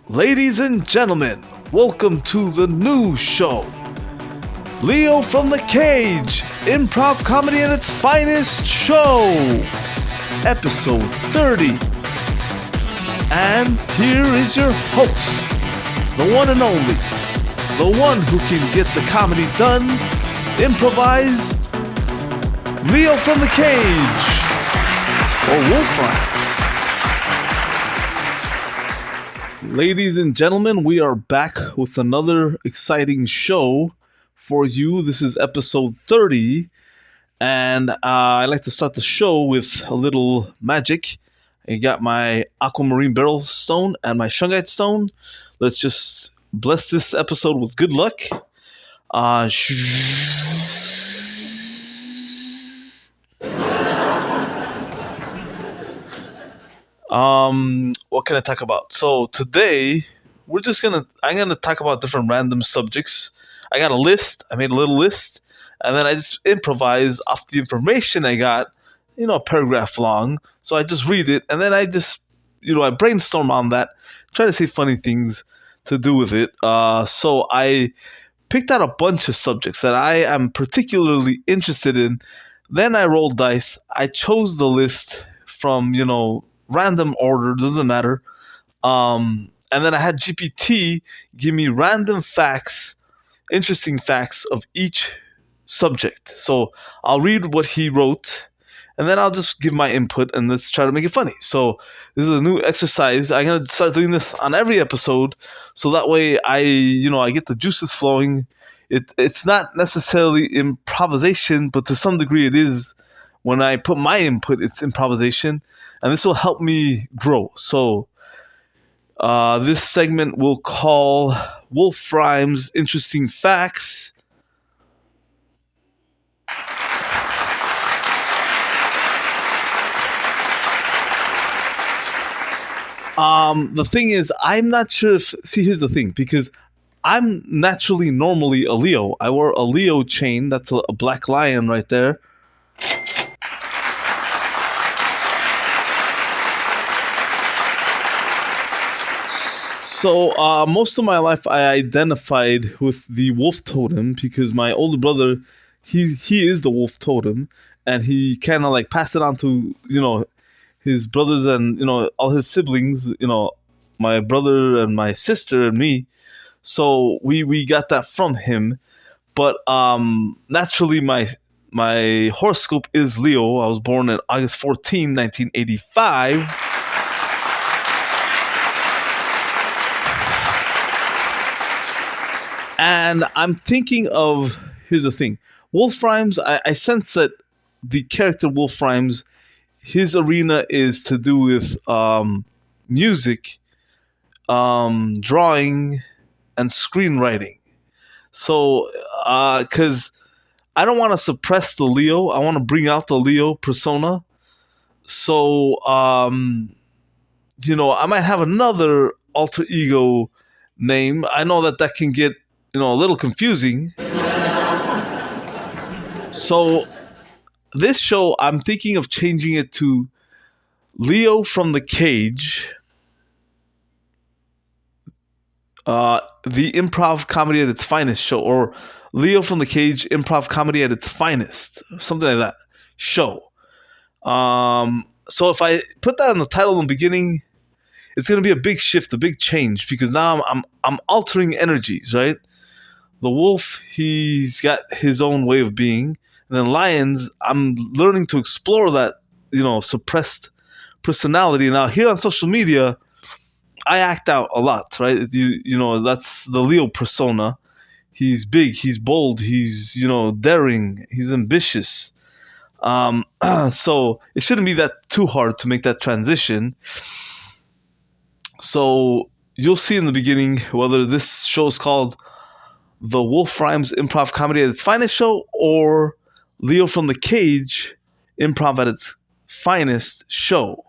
Ladies and gentlemen, welcome to the new show. Leo from the Cage, improv comedy at its finest show. Episode 30. And here is your host, the one and only, the one who can get the comedy done, improvise, Leo from the Cage, or Wolf Rhymes. Ladies and gentlemen, we are back with another exciting show for you. This is episode 30, and I like to start the show with a little magic. I got my aquamarine beryl stone and my shungite stone. Let's just bless this episode with good luck. What can I talk about? So today I'm gonna talk about different random subjects. I got a list. I made a little list, and then I just improvise off the information I got. A paragraph long. So I just read it, and then I just, I brainstorm on that, try to say funny things to do with it. So I picked out a bunch of subjects that I am particularly interested in. Then I rolled dice. I chose the list from, random order, doesn't matter. And then I had GPT give me random facts, interesting facts of each subject. So I'll read what he wrote, and then I'll just give my input, and let's try to make it funny. So this is a new exercise. I'm going to start doing this on every episode, so that way I get the juices flowing. It's not necessarily improvisation, but to some degree it is. When I put my input, it's improvisation, and this will help me grow. So this segment we'll call Wolf Rhymes Interesting Facts. The thing is, I'm not sure if... See, here's the thing, because I'm normally a Leo. I wore a Leo chain. That's a black lion right there. So most of my life I identified with the wolf totem because my older brother, he is the wolf totem, and he kind of like passed it on to his brothers and all his siblings, my brother and my sister and me. So we got that from him. But naturally my horoscope is Leo. I was born on August 14, 1985. And I'm thinking of, here's the thing, Wolf Rhymes, I sense that the character Wolf Rhymes, his arena is to do with music, drawing, and screenwriting. So, because I don't want to suppress the Leo, I want to bring out the Leo persona. So, I might have another alter ego name. I know that can get a little confusing. So this show, I'm thinking of changing it to Leo from the Cage, the improv comedy at its finest show, or Leo from the Cage, improv comedy at its finest, something like that show. So if I put that in the title in the beginning, it's going to be a big shift, a big change, because now I'm altering energies, right? The wolf, he's got his own way of being. And then lions, I'm learning to explore that, suppressed personality. Now, here on social media, I act out a lot, right? That's the Leo persona. He's big, he's bold, he's, daring, he's ambitious. So it shouldn't be that too hard to make that transition. So you'll see in the beginning whether this show is called the Wolf Rhymes Improv Comedy at its finest show or Leo from the Cage Improv at its finest show.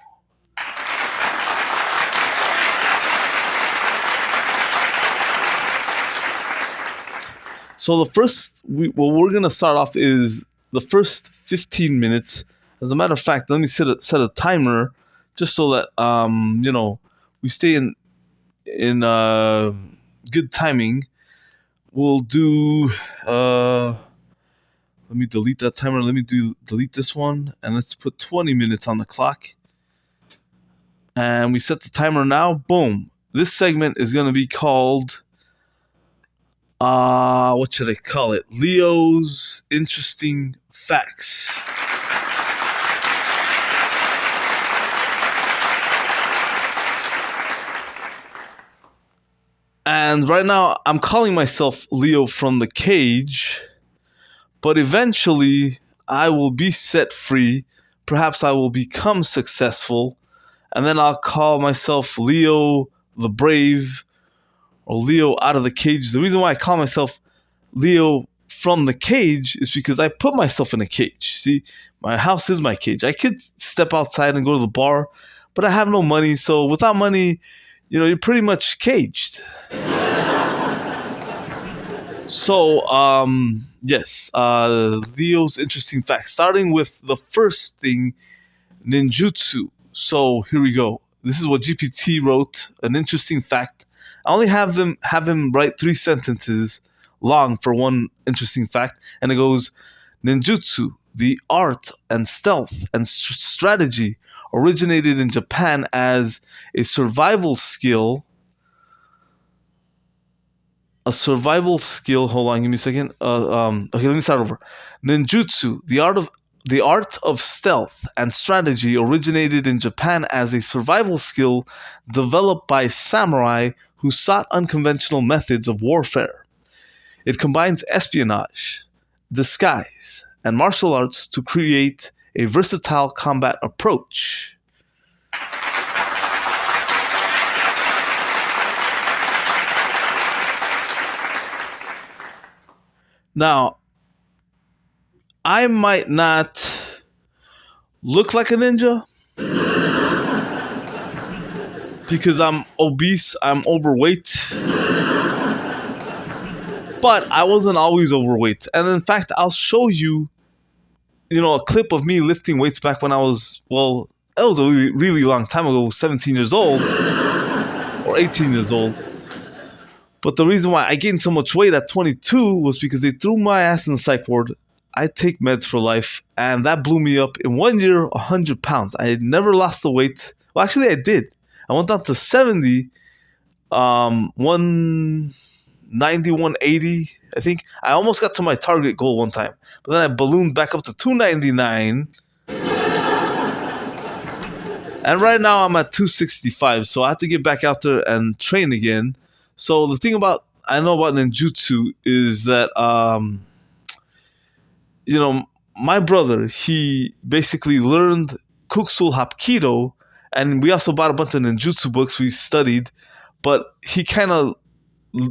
So the first, what we're going to start off is the first 15 minutes. As a matter of fact, let me set a timer just so that, we stay in good timing, we'll do. Let me delete that timer. Let me delete this one, and let's put 20 minutes on the clock. And we set the timer now. Boom. This segment is going to be called. What should I call it? Leo's Interesting Facts. And right now, I'm calling myself Leo from the cage, but eventually I will be set free. Perhaps I will become successful, and then I'll call myself Leo the Brave or Leo out of the cage. The reason why I call myself Leo from the cage is because I put myself in a cage. See, my house is my cage. I could step outside and go to the bar, but I have no money. So without money, you're pretty much caged. So, yes, Leo's interesting facts. Starting with the first thing, ninjutsu. So here we go. This is what GPT wrote. An interesting fact. I only have him write 3 sentences long for one interesting fact, and it goes: ninjutsu, the art and stealth and strategy, originated in Japan as a survival skill. Hold on, give me a second. Okay, let me start over. Ninjutsu, the art of stealth and strategy, originated in Japan as a survival skill developed by samurai who sought unconventional methods of warfare. It combines espionage, disguise, and martial arts to create a versatile combat approach. Now, I might not look like a ninja because I'm obese, I'm overweight. But I wasn't always overweight. And in fact, I'll show you, a clip of me lifting weights back when I was, that was a really, really long time ago, 17 years old or 18 years old. But the reason why I gained so much weight at 22 was because they threw my ass in the psych ward. I take meds for life, and that blew me up in 1 year, 100 pounds. I had never lost the weight. Well, actually, I did. I went down to 70, 190, 180, I think. I almost got to my target goal one time, but then I ballooned back up to 299. And right now, I'm at 265, so I have to get back out there and train again. So the thing I know about ninjutsu is that, my brother, he basically learned Kuksul Hapkido, and we also bought a bunch of ninjutsu books we studied, but he kind of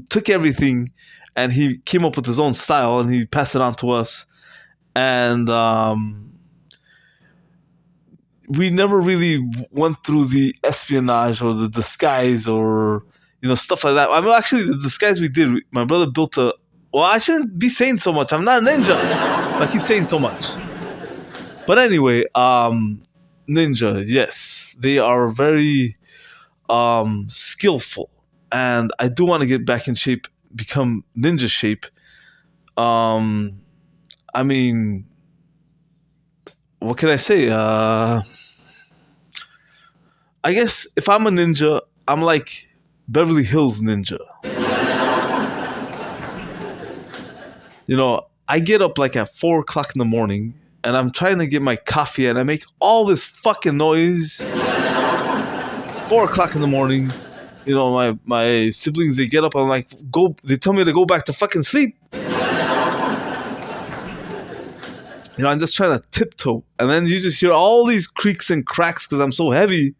took everything and he came up with his own style and he passed it on to us. And we never really went through the espionage or the disguise or stuff like that. I mean, actually, the disguise we did, my brother built I shouldn't be saying so much. I'm not a ninja. If I keep saying so much. But anyway, ninja, yes. They are very skillful. And I do want to get back in shape, become ninja shape. I mean, what can I say? I guess if I'm a ninja, I'm like Beverly Hills Ninja. I get up like at 4 o'clock in the morning and I'm trying to get my coffee and I make all this fucking noise. 4 o'clock in the morning, my siblings, they get up and I'm like, they tell me to go back to fucking sleep. I'm just trying to tiptoe. And then you just hear all these creaks and cracks because I'm so heavy.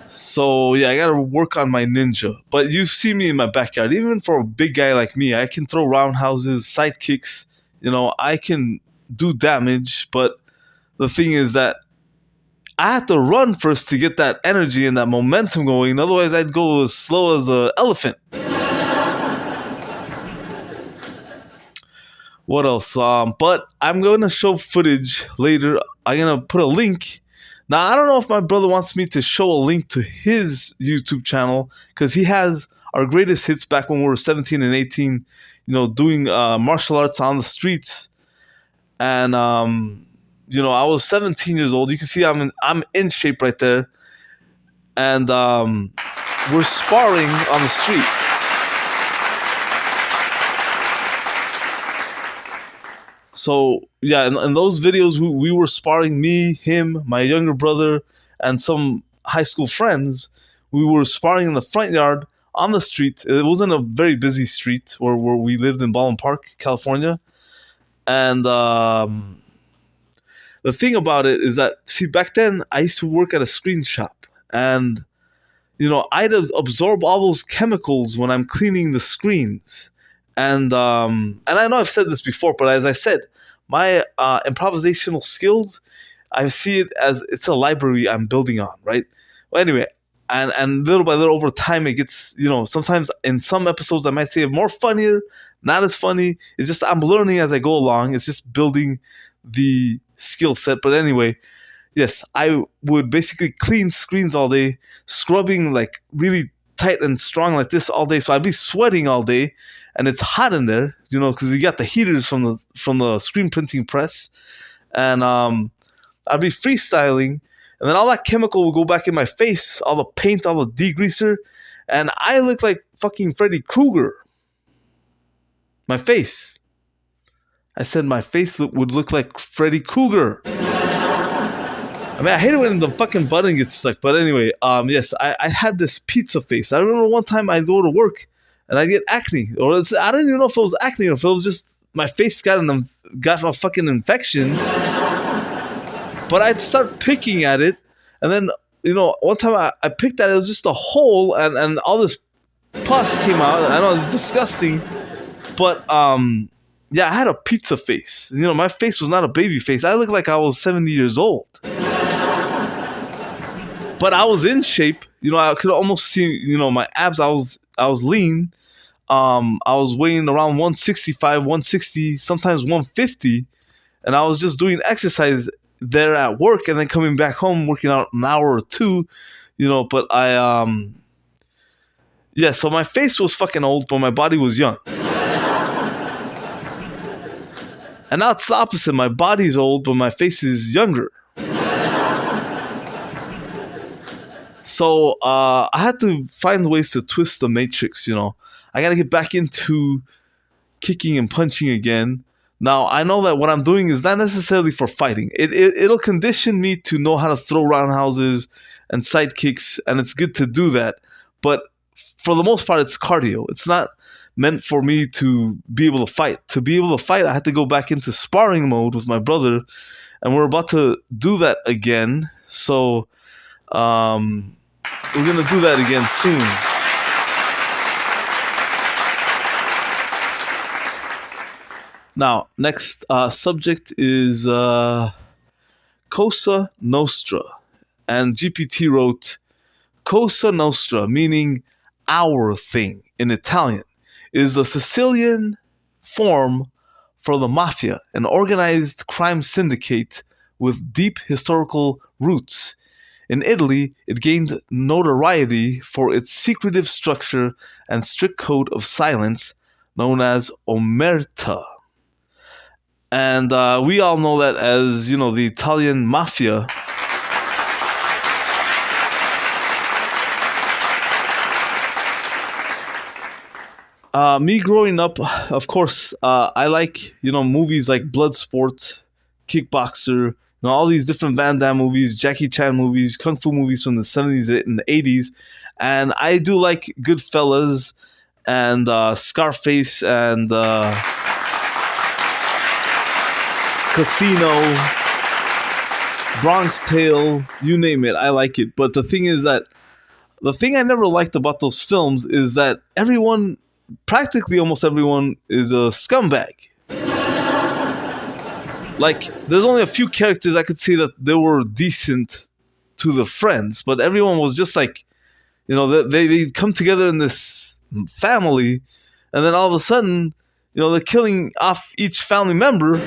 So, yeah, I got to work on my ninja. But you see me in my backyard. Even for a big guy like me, I can throw roundhouses, side kicks. I can do damage. But the thing is that I have to run first to get that energy and that momentum going. Otherwise, I'd go as slow as an elephant. What else? But I'm going to show footage later. I'm going to put a link Now, I don't know if my brother wants me to show a link to his YouTube channel because he has our greatest hits back when we were 17 and 18, doing martial arts on the streets. And, I was 17 years old. You can see I'm in shape right there. And we're sparring on the street. So, yeah, in those videos, we were sparring, me, him, my younger brother, and some high school friends. We were sparring in the front yard on the street. It wasn't a very busy street where we lived in Baldwin Park, California. And the thing about it is that, see, back then, I used to work at a screen shop. And, I'd absorb all those chemicals when I'm cleaning the screens. And I know I've said this before, but as I said, my improvisational skills, I see it as it's a library I'm building on, right? Well, anyway, and little by little over time, it gets, sometimes in some episodes I might say more funnier, not as funny. It's just I'm learning as I go along. It's just building the skill set. But anyway, yes, I would basically clean screens all day, scrubbing like really tight and strong like this all day. So I'd be sweating all day. And it's hot in there, because you got the heaters from the screen printing press, and I'd be freestyling, and then all that chemical would go back in my face, all the paint, all the degreaser, and I look like fucking Freddy Krueger. My face. I said my face would look like Freddy Krueger. I mean, I hate it when the fucking button gets stuck. But anyway, yes, I had this pizza face. I remember one time I'd go to work and I get acne, or I don't even know if it was acne or if it was just my face got a fucking infection. But I'd start picking at it, and then one time I picked at it, it was just a hole, and all this pus came out. I know it's disgusting, but yeah, I had a pizza face. My face was not a baby face. I looked like I was 70 years old. But I was in shape. I could almost see my abs. I was lean. I was weighing around 165, 160, sometimes 150, and I was just doing exercise there at work and then coming back home, working out an hour or two, but yeah, so my face was fucking old, but my body was young. And now it's the opposite. My body's old, but my face is younger. So I had to find ways to twist the matrix, I got to get back into kicking and punching again. Now, I know that what I'm doing is not necessarily for fighting. It'll condition me to know how to throw roundhouses and side kicks, and it's good to do that. But for the most part, it's cardio. It's not meant for me to be able to fight. To be able to fight, I had to go back into sparring mode with my brother, and we're about to do that again. So we're going to do that again soon. Now, next subject is Cosa Nostra. And GPT wrote, Cosa Nostra, meaning our thing in Italian, is a Sicilian form for the mafia, an organized crime syndicate with deep historical roots. In Italy, it gained notoriety for its secretive structure and strict code of silence known as omerta. And we all know that as, the Italian mafia. Me growing up, of course, I like, movies like Bloodsport, Kickboxer, all these different Van Damme movies, Jackie Chan movies, Kung Fu movies from the 70s and the 80s. And I do like Goodfellas and Scarface and Casino, Bronx Tale, you name it, I like it. But the thing is that the thing I never liked about those films is that practically almost everyone is a scumbag. Like, there's only a few characters I could say that they were decent to their friends, but everyone was just like, they come together in this family, and then all of a sudden, they're killing off each family member.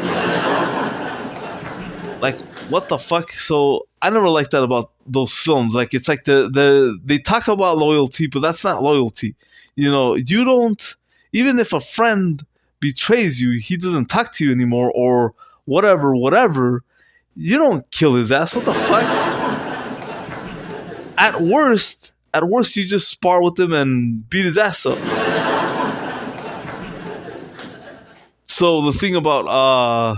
Like, what the fuck? So I never liked that about those films. Like it's like they talk about loyalty, but that's not loyalty. You don't, even if a friend betrays you, he doesn't talk to you anymore or whatever. You don't kill his ass. What the fuck? At worst, you just spar with him and beat his ass up. So the thing about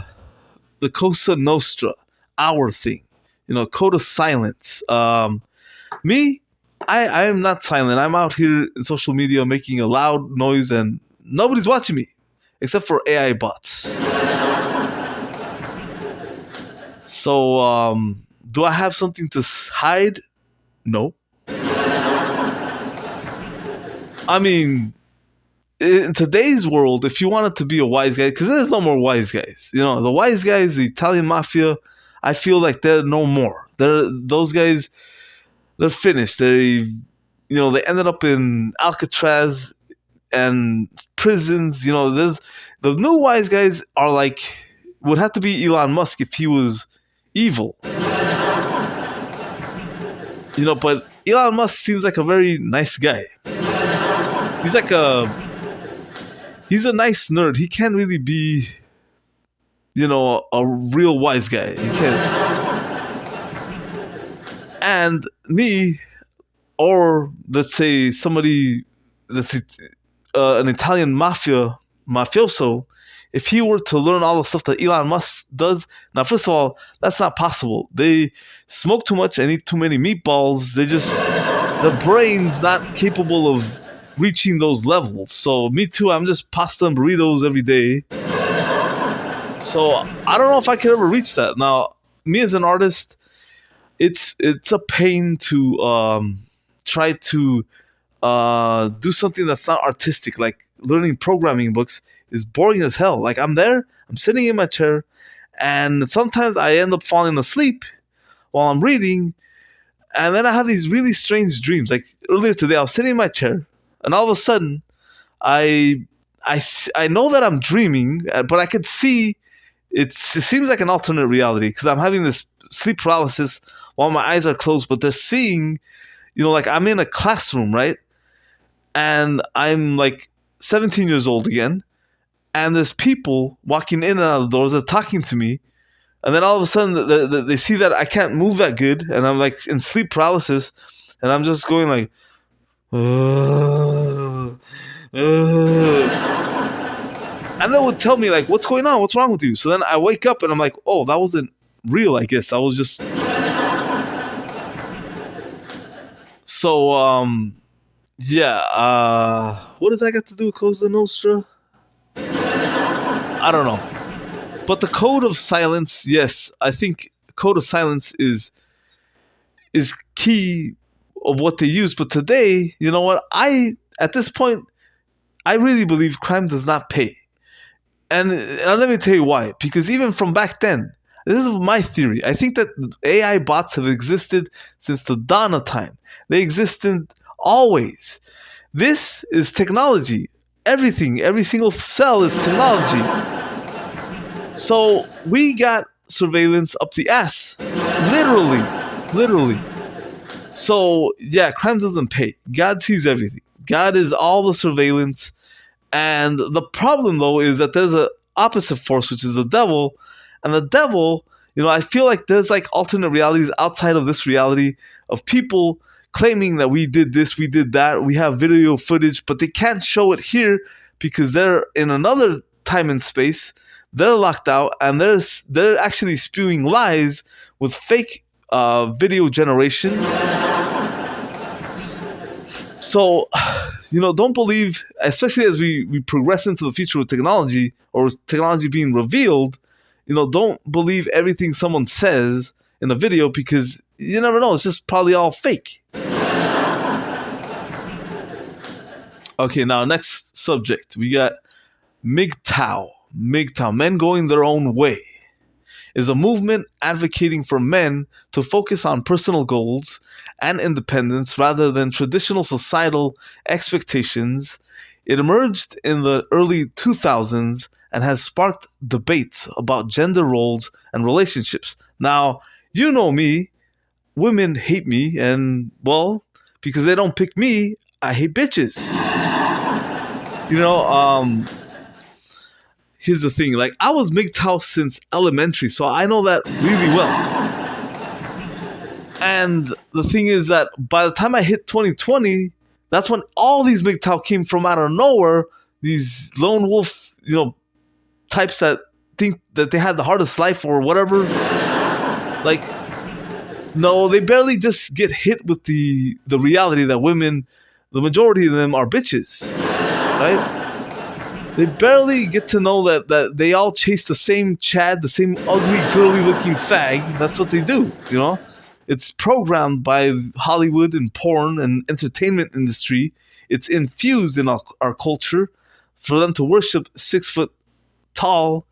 the Cosa Nostra, our thing, code of silence. Me, I am not silent. I'm out here in social media making a loud noise, and nobody's watching me except for AI bots. So, do I have something to hide? No. I mean, in today's world, if you wanted to be a wise guy, because there's no more wise guys. The wise guys, the Italian mafia, I feel like they're no more. Those guys, they're finished. They ended up in Alcatraz and prisons. There's the new wise guys are like, would have to be Elon Musk if he was evil. But Elon Musk seems like a very nice guy. He's a nice nerd. He can't really be, a real wise guy. He can't. And me, or let's say somebody that's an Italian mafioso, if he were to learn all the stuff that Elon Musk does, now first of all, that's not possible. They smoke too much and eat too many meatballs. Their brain's not capable of reaching those levels. So me too, I'm just pasta and burritos every day. So I don't know if I could ever reach that. Now, me as an artist, it's a pain to try to do something that's not artistic. Like learning programming books is boring as hell. Like I'm sitting in my chair, and sometimes I end up falling asleep while I'm reading, and then I have these really strange dreams. Like earlier today, I was sitting in my chair, and all of a sudden, I know that I'm dreaming, but I could see it seems like an alternate reality because I'm having this sleep paralysis while my eyes are closed, but they're seeing, like I'm in a classroom, right? And I'm like 17 years old again, and there's people walking in and out of the doors. They're talking to me, and then all of a sudden they see that I can't move that good, and I'm like in sleep paralysis, and I'm just going like, and they would tell me like, "What's going on? What's wrong with you?" So then I wake up and I'm like, "Oh, that wasn't real. I guess that was just." So yeah. What does that got to do with Cosa Nostra? I don't know. But the code of silence, yes, I think code of silence is key of what they use. But today, you know what? At this point, I really believe crime does not pay. And let me tell you why. Because even from back then, this is my theory. I think that AI bots have existed since the dawn of time. They existed always. This is technology. Everything, every single cell is technology. So we got surveillance up the ass. Literally. So yeah, crime doesn't pay. God sees everything. God is all the surveillance. And the problem, though, is that there's an opposite force, which is the devil. And the devil, I feel like there's like alternate realities outside of this reality of people claiming that we did this, we did that, we have video footage, but they can't show it here because they're in another time and space. They're locked out, and they're actually spewing lies with fake video generation. So, don't believe, especially as we progress into the future with technology or technology being revealed, don't believe everything someone says in a video because you never know. It's just probably all fake. Okay, now next subject. We got MGTOW. MGTOW, men going their own way, is a movement advocating for men to focus on personal goals and independence rather than traditional societal expectations. It emerged in the early 2000s and has sparked debates about gender roles and relationships. Now, you know me, women hate me, and well, because they don't pick me, I hate bitches. You know, here's the thing. Like, I was MGTOW since elementary, so I know that really well. And the thing is that by the time I hit 2020, that's when all these MGTOW came from out of nowhere. These lone wolf, types that think that they had the hardest life or whatever. Like, no, they barely just get hit with the reality that women, the majority of them are bitches, right? They barely get to know that they all chase the same Chad, the same ugly, girly-looking fag. That's what they do, It's programmed by Hollywood and porn and entertainment industry. It's infused in our culture for them to worship 6-foot tall,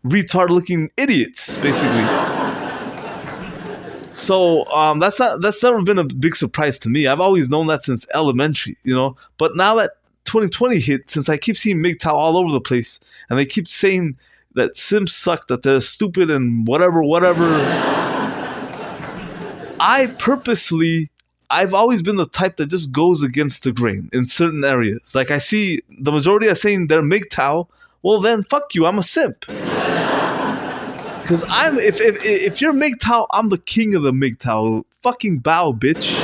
retard-looking idiots, basically. So that's never been a big surprise to me. I've always known that since elementary, But now that 2020 hit, since I keep seeing MGTOW all over the place, and they keep saying that Sims suck, that they're stupid and whatever. I've always been the type that just goes against the grain in certain areas. Like, I see the majority are saying they're MGTOW. Well, then fuck you, I'm a simp. Because if you're MGTOW, I'm the king of the MGTOW. Fucking bow, bitch.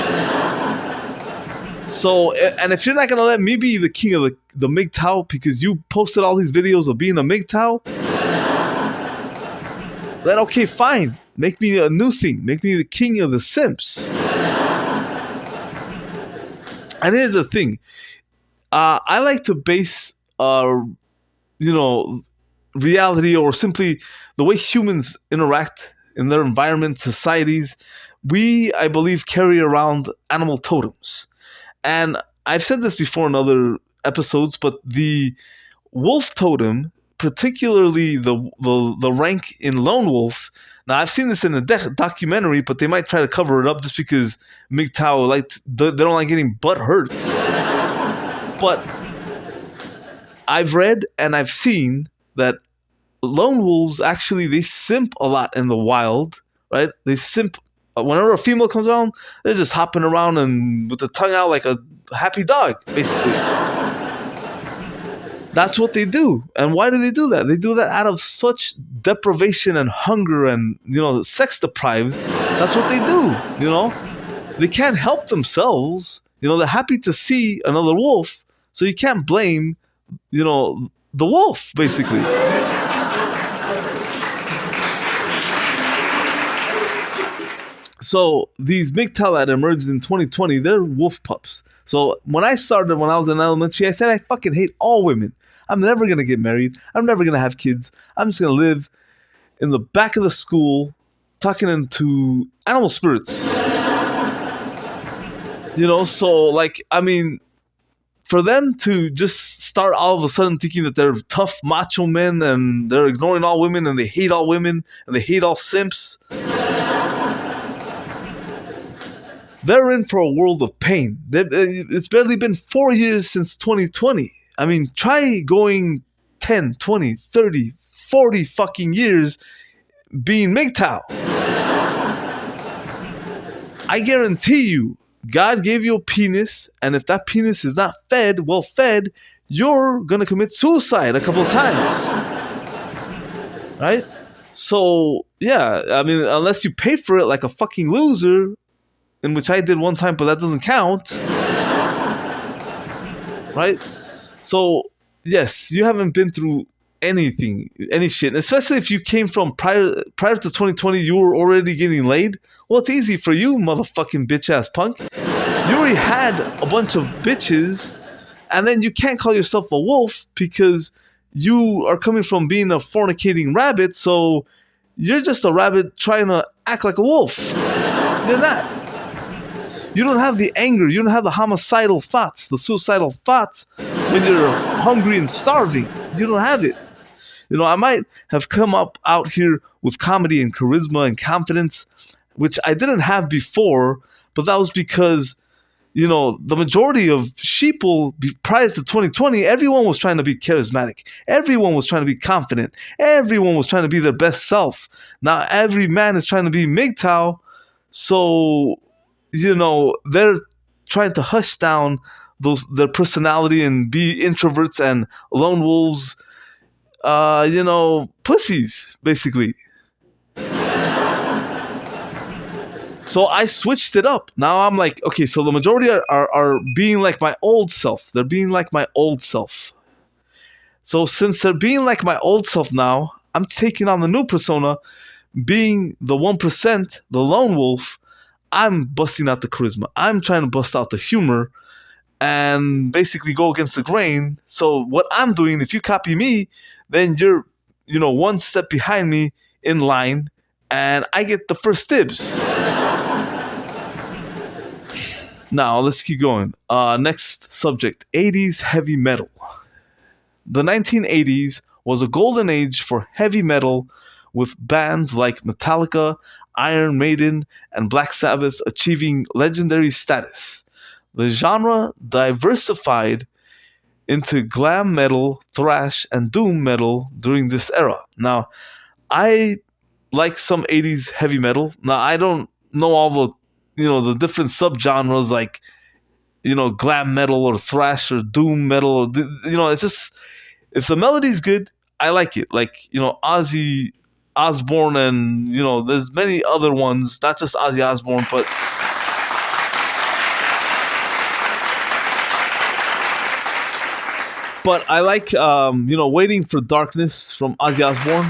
So, and if you're not gonna let me be the king of the MGTOW because you posted all these videos of being a MGTOW, then okay, fine. Make me a new thing. Make me the king of the simps. And here's the thing. I like to base, reality, or simply the way humans interact in their environment, societies. We, I believe, carry around animal totems. And I've said this before in other episodes, but the wolf totem, particularly the rank in lone wolf. Now, I've seen this in a documentary, but they might try to cover it up just because MGTOW they don't like getting butt hurt. But I've read and I've seen that lone wolves actually, they simp a lot in the wild, right? They simp. Whenever a female comes around, they're just hopping around and with their tongue out like a happy dog, basically. That's what they do. And why do they do that? They do that out of such deprivation and hunger and, sex deprived. That's what they do, They can't help themselves. They're happy to see another wolf, so you can't blame, the wolf, basically. So these MGTOW that emerged in 2020, they're wolf pups. So when I was in elementary, I said I fucking hate all women. I'm never going to get married. I'm never going to have kids. I'm just going to live in the back of the school talking into animal spirits. For them to just start all of a sudden thinking that they're tough macho men and they're ignoring all women and they hate all women and they hate all simps, they're in for a world of pain. It's barely been 4 years since 2020. I mean, try going 10, 20, 30, 40 fucking years being MGTOW. I guarantee you, God gave you a penis, and if that penis is not well fed, you're going to commit suicide a couple of times. Right? So, yeah, I mean, unless you pay for it like a fucking loser, in which I did one time, but that doesn't count. Right? So, yes, you haven't been through anything, any shit. Especially if you came from prior to 2020, you were already getting laid. Well, it's easy for you, motherfucking bitch-ass punk. You already had a bunch of bitches, and then you can't call yourself a wolf because you are coming from being a fornicating rabbit, so you're just a rabbit trying to act like a wolf. You're not. You don't have the anger. You don't have the homicidal thoughts, the suicidal thoughts when you're hungry and starving. You don't have it. I might have come out here with comedy and charisma and confidence, which I didn't have before, but that was because, the majority of sheeple prior to 2020, everyone was trying to be charismatic. Everyone was trying to be confident. Everyone was trying to be their best self. Now every man is trying to be MGTOW, So, they're trying to hush down their personality and be introverts and lone wolves, pussies, basically. So I switched it up. Now I'm like, okay, so the majority are being like my old self. They're being like my old self. So since they're being like my old self now, I'm taking on the new persona, being the 1%, the lone wolf. I'm busting out the charisma. I'm trying to bust out the humor and basically go against the grain. So what I'm doing, if you copy me, then you're, one step behind me in line, and I get the first dibs. Now let's keep going. Next subject: 80s heavy metal. The 1980s was a golden age for heavy metal, with bands like Metallica, Iron Maiden, and Black Sabbath achieving legendary status. The genre diversified into glam metal, thrash, and doom metal during this era. Now, I like some 80s heavy metal. Now, I don't know all the different subgenres like, glam metal or thrash or doom metal. Or, it's just, if the melody's good, I like it. Like, Ozzy Osbourne, and, there's many other ones, not just Ozzy Osbourne, but I like, Waiting for Darkness from Ozzy Osbourne.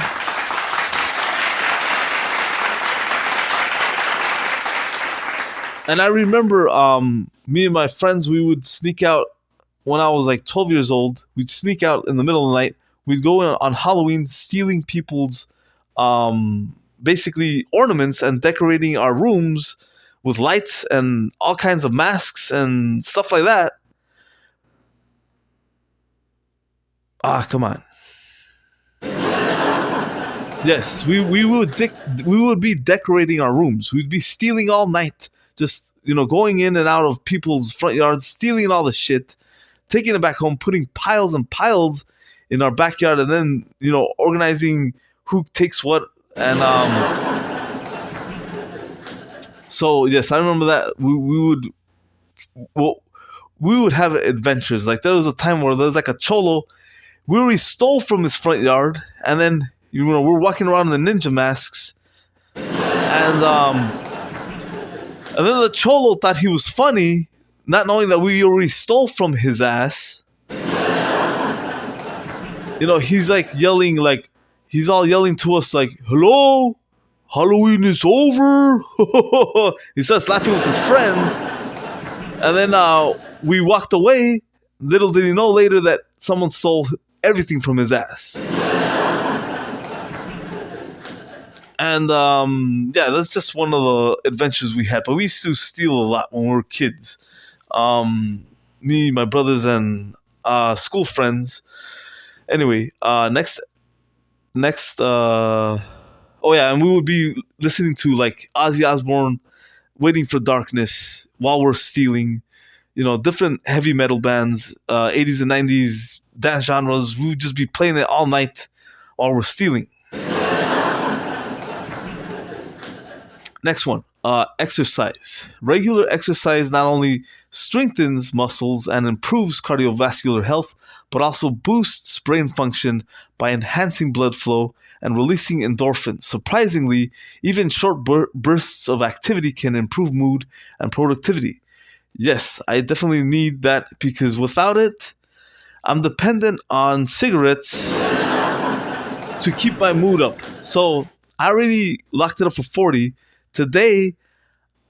And I remember me and my friends, we would sneak out when I was like 12 years old. We'd sneak out in the middle of the night. We'd go in on Halloween, stealing people's basically ornaments and decorating our rooms with lights and all kinds of masks and stuff like that. Come on. Yes, we would be decorating our rooms. We'd be stealing all night, just going in and out of people's front yards, stealing all the shit, taking it back home, putting piles and piles in our backyard, and then organizing who takes what. And so yes, I remember that we would have adventures. Like there was a time where there was like a cholo. We already stole from his front yard, and then we're walking around in the ninja masks, and then the cholo thought he was funny, not knowing that we already stole from his ass. He's like yelling, like he's all yelling to us, like, "Hello, Halloween is over." He starts laughing with his friend, and then we walked away. Little did he know later that someone stole everything from his ass. And that's just one of the adventures we had. But we used to steal a lot when we were kids. Me, my brothers, and school friends. Anyway, next. Oh yeah, and we would be listening to like Ozzy Osbourne, "Waiting for Darkness" while we're stealing. Different heavy metal bands, 80s and 90s dance genres. We would just be playing it all night while we're stealing. Next one, exercise. Regular exercise not only strengthens muscles and improves cardiovascular health, but also boosts brain function by enhancing blood flow and releasing endorphins. Surprisingly, even short bursts of activity can improve mood and productivity. Yes, I definitely need that because without it, I'm dependent on cigarettes to keep my mood up. So I already locked it up for 40. Today,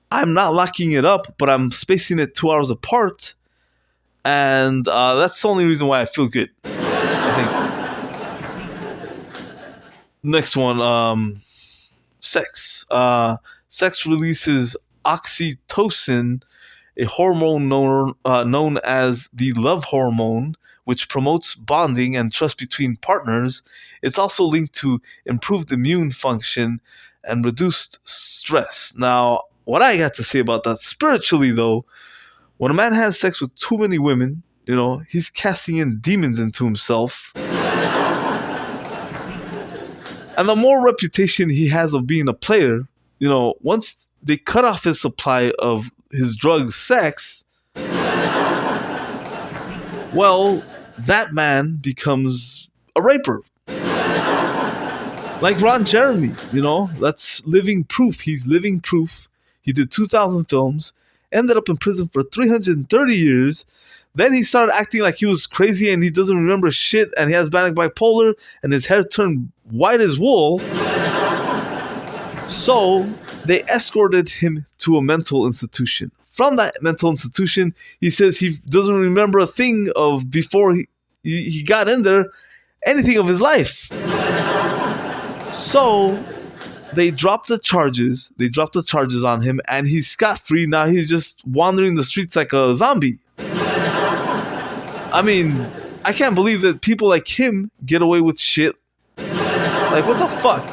I'm not locking it up, but I'm spacing it 2 hours apart. And that's the only reason why I feel good, I think. Next one, sex. Sex releases oxytocin, a hormone known as the love hormone, which promotes bonding and trust between partners. It's also linked to improved immune function and reduced stress. Now, what I got to say about that spiritually, though, when a man has sex with too many women, he's casting in demons into himself. And the more reputation he has of being a player, once they cut off his supply of his drug sex, well, that man becomes a raper. Like Ron Jeremy, that's living proof. He's living proof. He did 2,000 films, ended up in prison for 330 years. Then he started acting like he was crazy and he doesn't remember shit and he has manic bipolar and his hair turned white as wool. So they escorted him to a mental institution. From that mental institution, he says he doesn't remember a thing of before he got in there, anything of his life. So they dropped the charges. They dropped the charges on him, and he's scot-free. Now he's just wandering the streets like a zombie. I mean, I can't believe that people like him get away with shit. Like, what the fuck,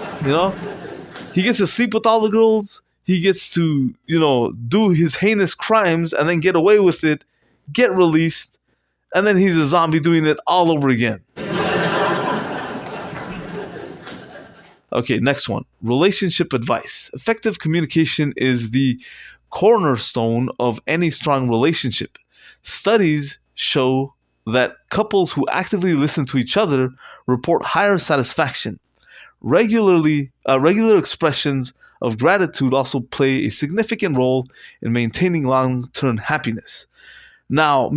He gets to sleep with all the girls. He gets to, do his heinous crimes and then get away with it, get released, and then he's a zombie doing it all over again. Okay, next one. Relationship advice. Effective communication is the cornerstone of any strong relationship. Studies show that couples who actively listen to each other report higher satisfaction. Regular expressions of gratitude also play a significant role in maintaining long-term happiness. Now,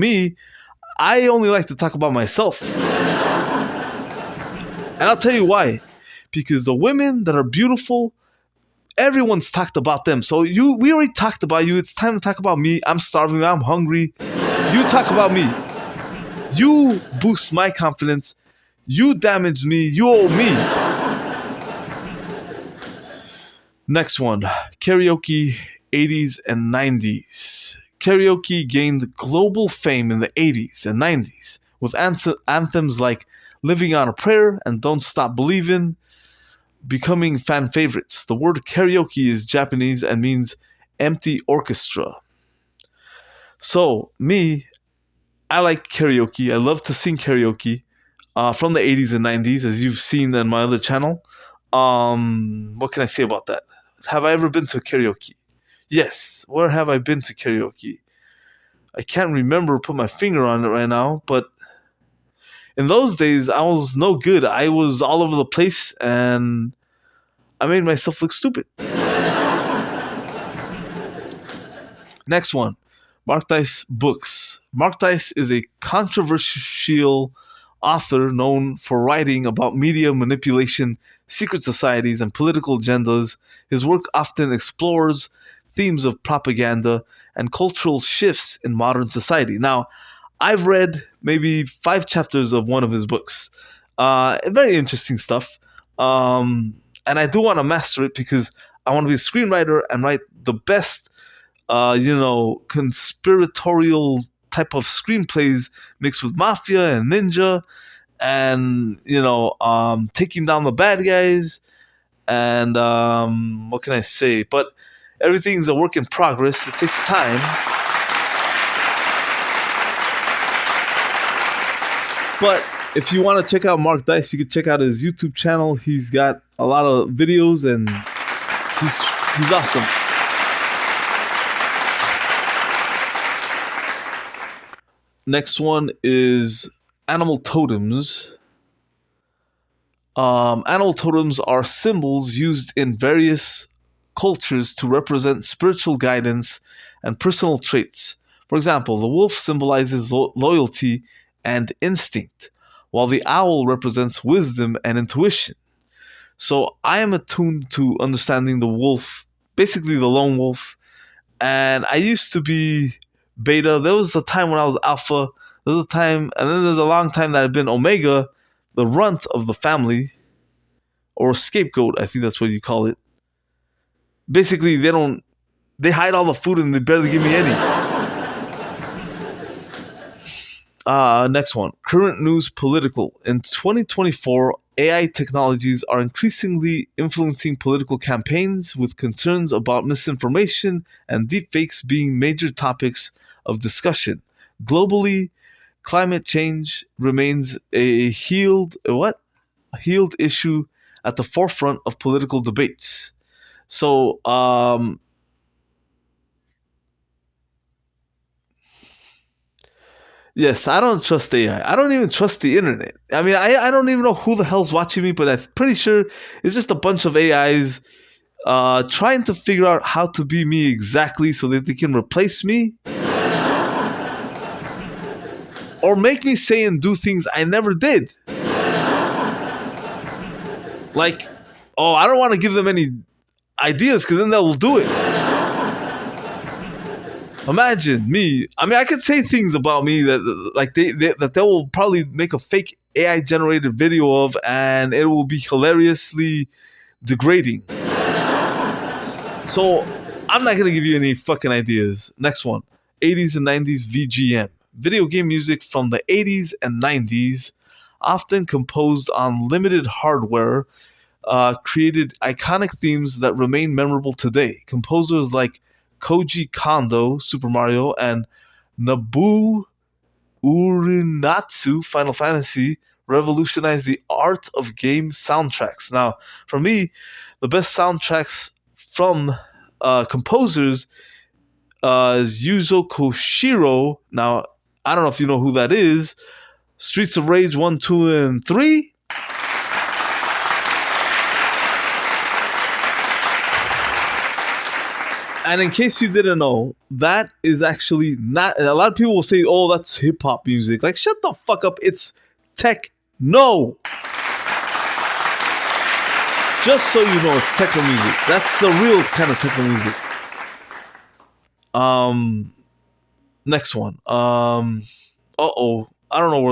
I only like to talk about myself. And I'll tell you why. Because the women that are beautiful, everyone's talked about them. So we already talked about you. It's time to talk about me. I'm starving. I'm hungry. You talk about me. You boost my confidence. You damage me. You owe me. Next one. Karaoke 80s and 90s. Karaoke gained global fame in the 80s and 90s with anthems like Living on a Prayer and Don't Stop Believin', becoming fan favorites. The word karaoke is Japanese and means empty orchestra. So, I like karaoke. I love to sing karaoke from the 80s and 90s, as you've seen on my other channel. What can I say about that? Have I ever been to karaoke? Yes. Where have I been to karaoke? I can't remember, put my finger on it right now, but in those days, I was no good. I was all over the place, and I made myself look stupid. Next one. Mark Dice books. Mark Dice is a controversial author known for writing about media manipulation, secret societies, and political agendas. His work often explores themes of propaganda and cultural shifts in modern society. Now, I've read maybe 5 chapters of one of his books. Very interesting stuff. And I do want to master it because I want to be a screenwriter and write the best, conspiratorial type of screenplays mixed with mafia and ninja and, taking down the bad guys. And what can I say? But everything's a work in progress. It takes time. But if you want to check out Mark Dice, you can check out his YouTube channel. He's got a lot of videos and he's awesome. Next one is animal totems. Animal totems are symbols used in various cultures to represent spiritual guidance and personal traits. For example, the wolf symbolizes loyalty and instinct, while the owl represents wisdom and intuition. So I am attuned to understanding the wolf, basically the lone wolf, and I used to be beta. There was a time when I was alpha. There was a time, and then there's a long time that I've been omega, the runt of the family, or scapegoat, I think that's what you call it. Basically, they hide all the food and they barely give me any. Next one. Current news political. In 2024, AI technologies are increasingly influencing political campaigns, with concerns about misinformation and deepfakes being major topics of discussion. Globally, climate change remains a healed issue at the forefront of political debates. So, Yes, I don't trust AI. I don't even trust the internet. I mean, I don't even know who the hell's watching me, but I'm pretty sure it's just a bunch of AIs trying to figure out how to be me exactly so that they can replace me or make me say and do things I never did. Like, oh, I don't want to give them any ideas because then they will do it. Imagine me. I mean, I could say things about me that like that they will probably make a fake AI generated video of, and it will be hilariously degrading. So I'm not gonna give you any fucking ideas. Next one: 80s and 90s VGM, video game music from the 80s and 90s, often composed on limited hardware. Created iconic themes that remain memorable today. Composers like Koji Kondo, Super Mario, and Nobuo Uematsu, Final Fantasy, revolutionized the art of game soundtracks. Now, for me, the best soundtracks from composers is Yuzo Koshiro. Now, I don't know if you know who that is. Streets of Rage 1, 2, and 3. And in case you didn't know, that is actually not. A lot of people will say, "Oh, that's hip hop music." Like, shut the fuck up! It's techno. Just so you know, it's techno music. That's the real kind of techno music. Next one. Uh-oh. I don't know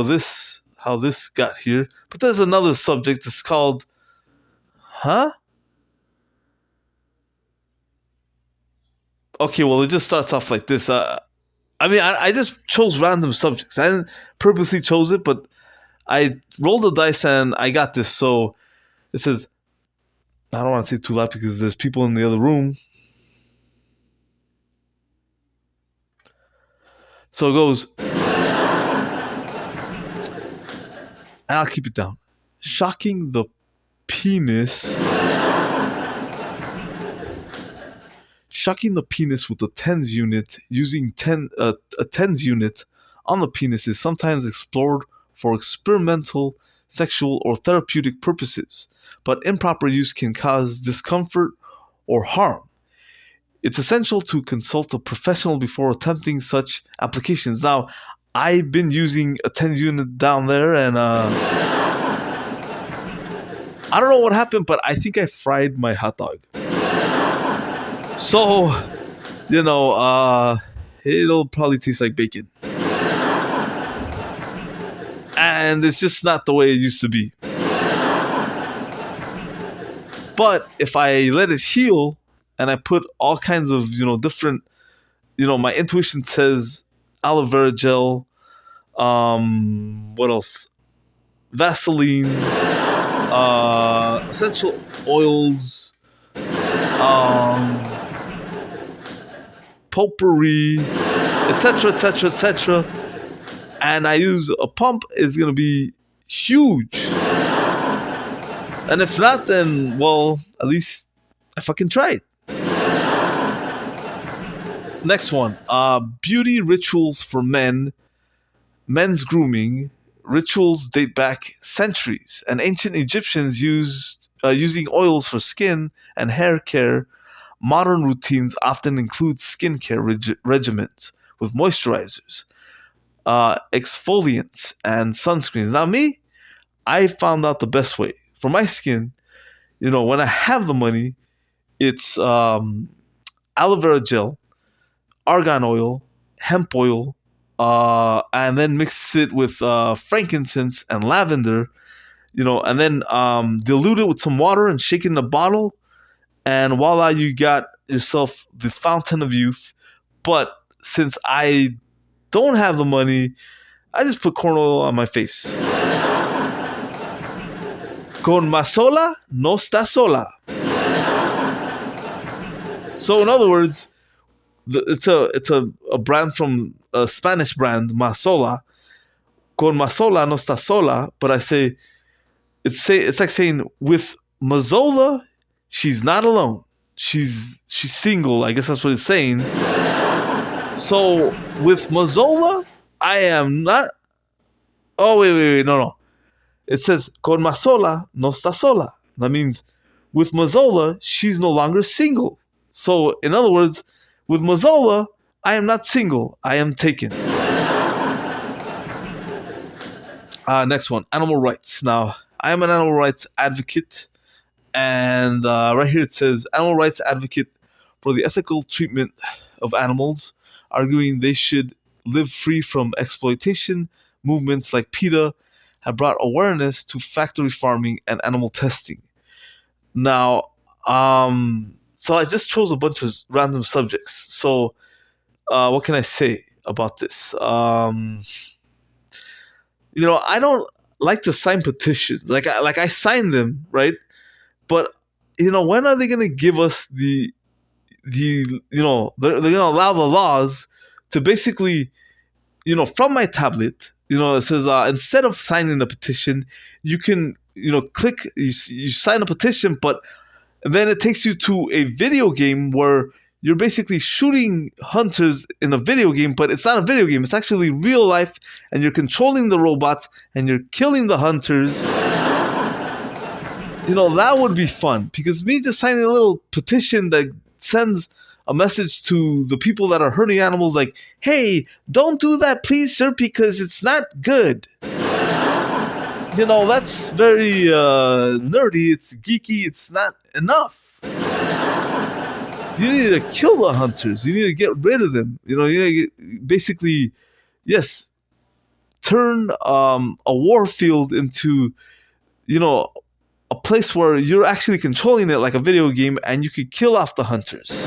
how this got here, but there's another subject. It's called, huh? Okay, well, it just starts off like this. I mean, I just chose random subjects. I didn't purposely chose it, but I rolled the dice and I got this. So it says, I don't want to say it too loud because there's people in the other room. So it goes, and I'll keep it down. Shocking the penis. Shocking the penis with a tens unit using a tens unit on the penis is sometimes explored for experimental, sexual, or therapeutic purposes, but improper use can cause discomfort or harm. It's essential to consult a professional before attempting such applications. Now, I've been using a tens unit down there, and I don't know what happened, but I think I fried my hot dog. So, it'll probably taste like bacon. And it's just not the way it used to be. But if I let it heal and I put all kinds of, different, my intuition says aloe vera gel, what else? Vaseline, essential oils, potpourri, etc., etc., etc. And I use a pump, is going to be huge. And if not, then, well, at least I fucking tried. Next one. Beauty rituals for men. Men's grooming. Rituals date back centuries. And ancient Egyptians used using oils for skin and hair care. Modern routines often include skincare regimens with moisturizers, exfoliants, and sunscreens. Now, me, I found out the best way. For my skin, when I have the money, it's aloe vera gel, argan oil, hemp oil, and then mix it with frankincense and lavender, and then dilute it with some water and shake it in a bottle. And voila, you got yourself the fountain of youth. But since I don't have the money, I just put corn oil on my face. Con más sola, no está sola. So in other words, it's a brand from a Spanish brand, Masola. Con Masola no está sola. But I say, it's like saying with Mazola, she's not alone. She's single. I guess that's what it's saying. So with Mazola, I am not. Oh, wait. No. It says, con Mazola no está sola. That means, with Mazola, she's no longer single. So, in other words, with Mazola, I am not single. I am taken. Next one, animal rights. Now, I am an animal rights advocate. And right here it says, animal rights advocate for the ethical treatment of animals, arguing they should live free from exploitation. Movements like PETA have brought awareness to factory farming and animal testing. Now, so I just chose a bunch of random subjects. So, what can I say about this? I don't like to sign petitions. I sign them, right? But when are they gonna give us they're gonna allow the laws to basically, from my tablet, it says instead of signing the petition, you can click, you sign a petition, but then it takes you to a video game where you're basically shooting hunters in a video game, but it's not a video game. It's actually real life, and you're controlling the robots and you're killing the hunters. That would be fun, because me just signing a little petition that sends a message to the people that are hurting animals like, hey, don't do that, please, sir, because it's not good. That's very nerdy. It's geeky. It's not enough. You need to kill the hunters. You need to get rid of them. You need to basically, yes, turn a war field into, a place where you're actually controlling it like a video game, and you could kill off the hunters.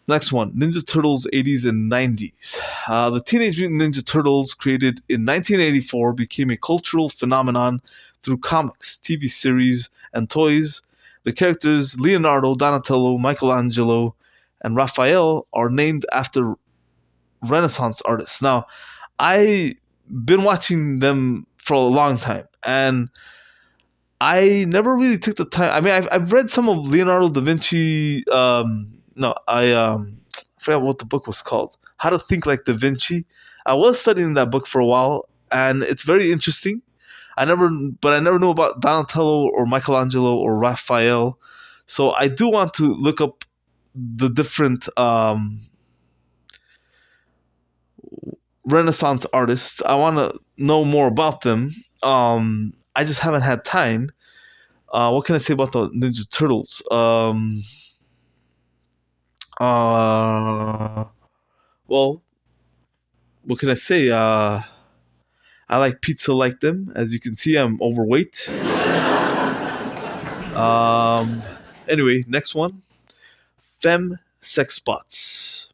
Next one, Ninja Turtles 80s and 90s. The Teenage Mutant Ninja Turtles, created in 1984, became a cultural phenomenon through comics, TV series, and toys. The characters Leonardo, Donatello, Michelangelo, and Raphael are named after Renaissance artists. Now, I've been watching them for a long time, and I never really took the time. I mean, I've read some of Leonardo da Vinci. I forgot what the book was called. How to Think Like Da Vinci. I was studying that book for a while, and it's very interesting. I never knew about Donatello or Michelangelo or Raphael. So I do want to look up the different Renaissance artists. I want to know more about them. I just haven't had time. What can I say about the Ninja Turtles? Well, what can I say? I like pizza like them. As you can see, I'm overweight. Anyway, next one. Femme sex bots.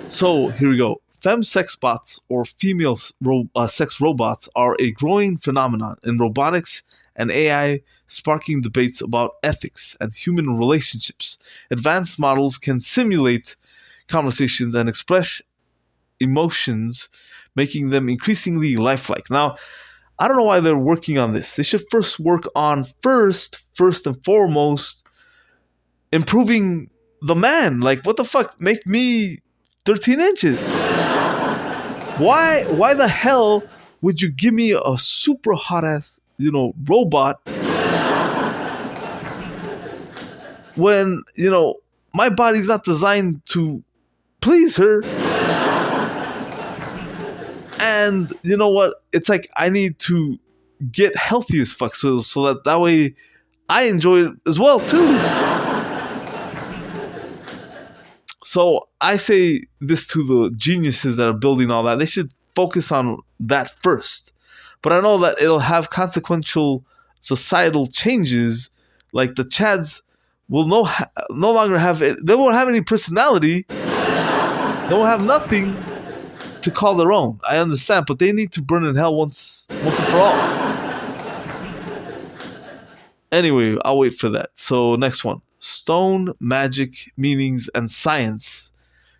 So here we go. Femme sex bots, or female sex robots, are a growing phenomenon in robotics and AI, sparking debates about ethics and human relationships. Advanced models can simulate conversations and express emotions, making them increasingly lifelike. Now, I don't know why they're working on this. They should first work on first and foremost, improving the man. Like, what the fuck? Make me 13 inches. Why the hell would you give me a super hot ass, robot when, my body's not designed to please her? And you know what? It's like I need to get healthy as fuck so that way I enjoy it as well too. So I say this to the geniuses that are building all that. They should focus on that first. But I know that it'll have consequential societal changes. Like the Chads will no longer have it. They won't have any personality. They won't have nothing to call their own. I understand, but they need to burn in hell once and for all. Anyway, I'll wait for that. So next one. Stone, magic, meanings, and science.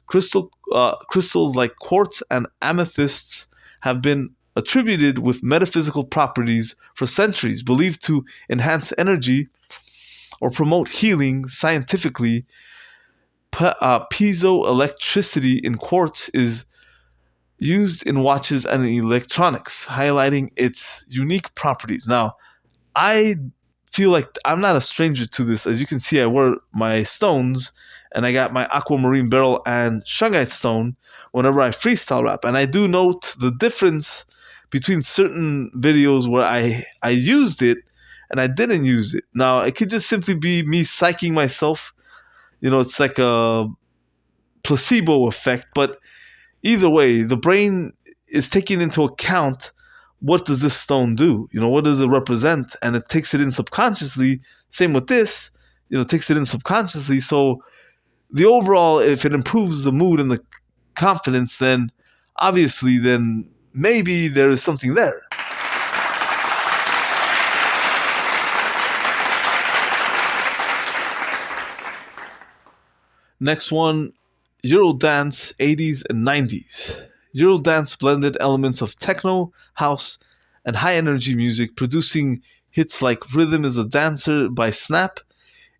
Crystals like quartz and amethysts have been attributed with metaphysical properties for centuries, believed to enhance energy or promote healing. Scientifically, piezoelectricity in quartz is used in watches and electronics, highlighting its unique properties. Now, I feel like I'm not a stranger to this. As you can see, I wear my stones, and I got my aquamarine beryl and shungite stone whenever I freestyle rap. And I do note the difference between certain videos where I used it and I didn't use it. Now, it could just simply be me psyching myself. It's like a placebo effect, but either way, the brain is taking into account what does this stone do? What does it represent? And it takes it in subconsciously. Same with this, takes it in subconsciously. So the overall, if it improves the mood and the confidence, then obviously, then maybe there is something there. Next one, Eurodance 80s and 90s. Eurodance blended elements of techno, house, and high-energy music, producing hits like Rhythm is a Dancer by Snap.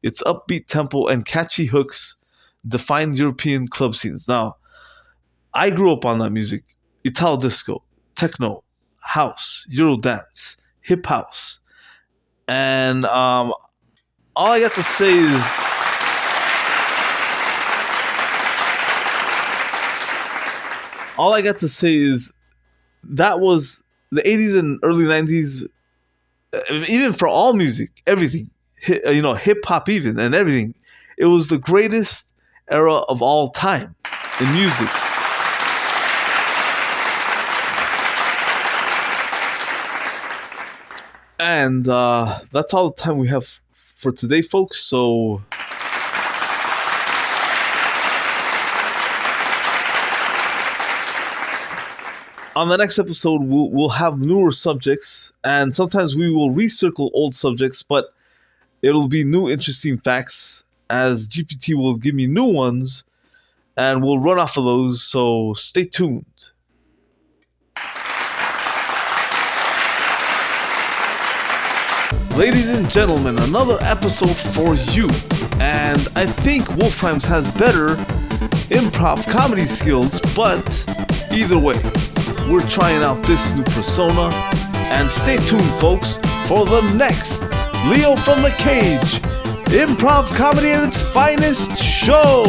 Its upbeat tempo and catchy hooks defined European club scenes. Now, I grew up on that music. Italo disco, techno, house, Eurodance, hip house. And all I got to say is... All I got to say is that was the 80s and early 90s, even for all music, everything, hip hop even, and everything. It was the greatest era of all time in music. And that's all the time we have for today, folks. So... on the next episode, we'll have newer subjects, and sometimes we will recircle old subjects, but it'll be new interesting facts, as GPT will give me new ones, and we'll run off of those, so stay tuned. Ladies and gentlemen, another episode for you, and I think Wolframs has better improv comedy skills, but either way, we're trying out this new persona, and stay tuned, folks, for the next Leo from the Cage improv comedy at its finest show.